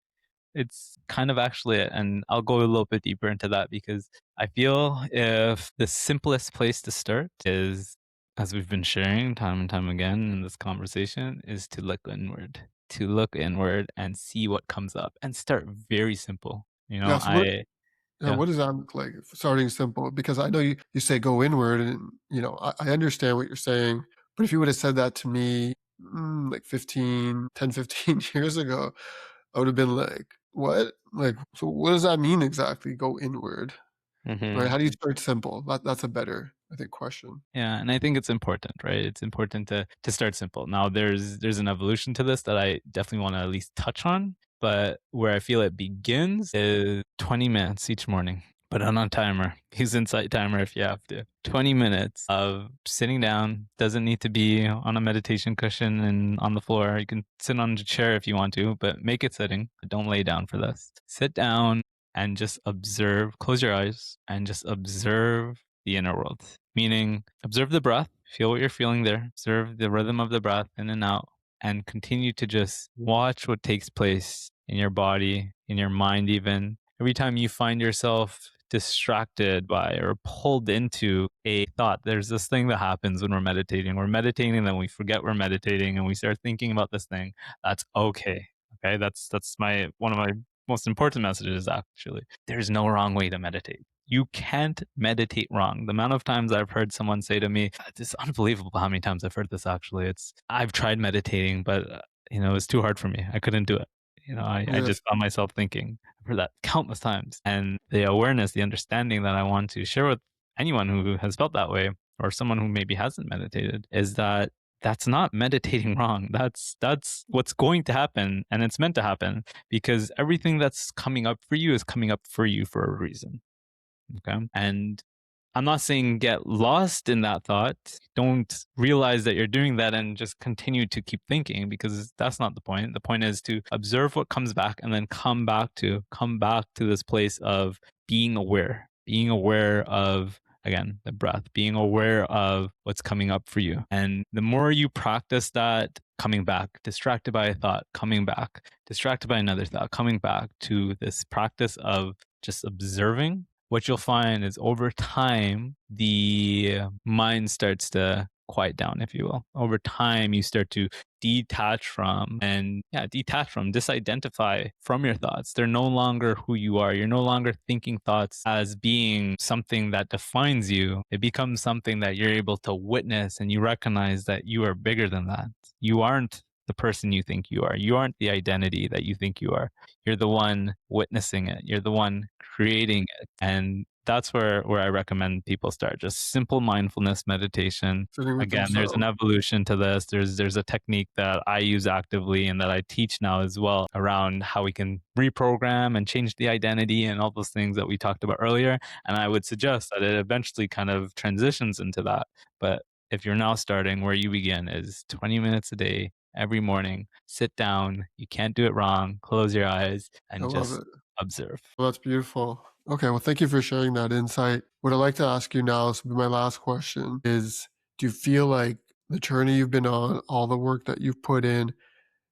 it's kind of actually it, and I'll go a little bit deeper into that, because I feel if the simplest place to start is, as we've been sharing time and time again in this conversation, is to look inward. To look inward and see what comes up, and start very simple. Yeah, so what yeah, Yeah. what does that look like? Starting simple, because I know you say go inward and, I understand what you're saying, but if you would have said that to me, like 15 years ago, I would have been like, "What?" Like, so what does that mean exactly, go inward, right? Mhm. How do you start simple? That's a better, I think, question. Yeah, and I think it's important, right? It's important to start simple. Now, there's an evolution to this that I definitely want to at least touch on, but where I feel it begins is 20 minutes each morning. Put it on a timer. Use Insight Timer if you have to. 20 minutes of sitting down. Doesn't need to be on a meditation cushion and on the floor. You can sit on a chair if you want to, but make it sitting. Don't lay down for this. Sit down and just observe. Close your eyes and just observe the inner world. Meaning, observe the breath, feel what you're feeling there, observe the rhythm of the breath in and out, and continue to just watch what takes place in your body, in your mind, even. Every time you find yourself distracted by or pulled into a thought, there's this thing that happens when we're meditating. We're meditating and then we forget we're meditating and we start thinking about this thing. That's okay. Okay. That's my one of my most important messages, actually. There's no wrong way to meditate. You can't meditate wrong. The amount of times I've heard someone say to me, it's unbelievable how many times I've heard this actually. I've tried meditating, but it's too hard for me. I couldn't do it. I Yes, just found myself thinking. I've heard that countless times. And the awareness, the understanding that I want to share with anyone who has felt that way, or someone who maybe hasn't meditated, is that that's not meditating wrong. That's what's going to happen, and it's meant to happen, because everything that's coming up for you is coming up for you for a reason. Okay. And I'm not saying get lost in that thought. Don't realize that you're doing that and just continue to keep thinking, because that's not the point. The point is to observe what comes back and then come back to this place of being aware of, again, the breath, being aware of what's coming up for you. And the more you practice that, coming back, distracted by a thought, coming back, distracted by another thought, coming back to this practice of just observing, what you'll find is over time, the mind starts to quiet down, if you will. Over time, you start to disidentify from your thoughts. They're no longer who you are. You're no longer thinking thoughts as being something that defines you. It becomes something that you're able to witness, and you recognize that you are bigger than that. You aren't the person you think you are. You aren't the identity that you think you are. You're the one witnessing it. You're the one creating it. And that's where I recommend people start. Just simple mindfulness meditation. sitting with Again, there's an themselves. evolution to this. There's a technique that I use actively and that I teach now as well, around how we can reprogram and change the identity and all those things that we talked about earlier. And I would suggest that it eventually kind of transitions into that. But if you're now starting, where you begin is 20 minutes a day, every morning. Sit down. You can't do it wrong. Close your eyes I and love just it. observe. Well, that's beautiful. Okay, well, thank you for sharing that insight. What I'd like to ask you now, this will be my last question, is do you feel like the journey you've been on, all the work that you've put in,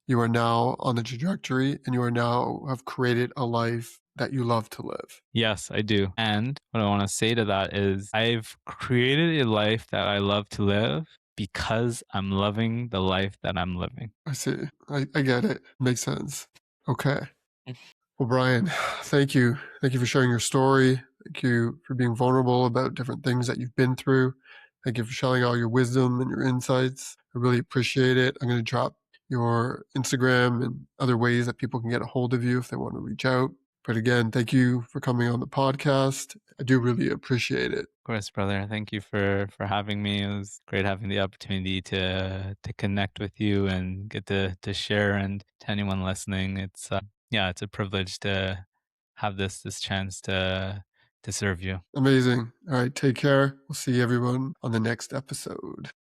you are now on the trajectory and you are now have created a life that you love to live? Yes, I do. And what I want to say to that is I've created a life that I love to live because I'm loving the life that I'm living. I see. I get it. Makes sense. Okay. Well, Bryan, thank you. Thank you for sharing your story. Thank you for being vulnerable about different things that you've been through. Thank you for sharing all your wisdom and your insights. I really appreciate it. I'm going to drop your Instagram and other ways that people can get a hold of you if they want to reach out. But again, thank you for coming on the podcast. I do really appreciate it. Of course, brother. Thank you for having me. It was great having the opportunity to connect with you and get to share. And to anyone listening, it's yeah, it's a privilege to have this chance to serve you. Amazing. All right, take care. We'll see everyone on the next episode.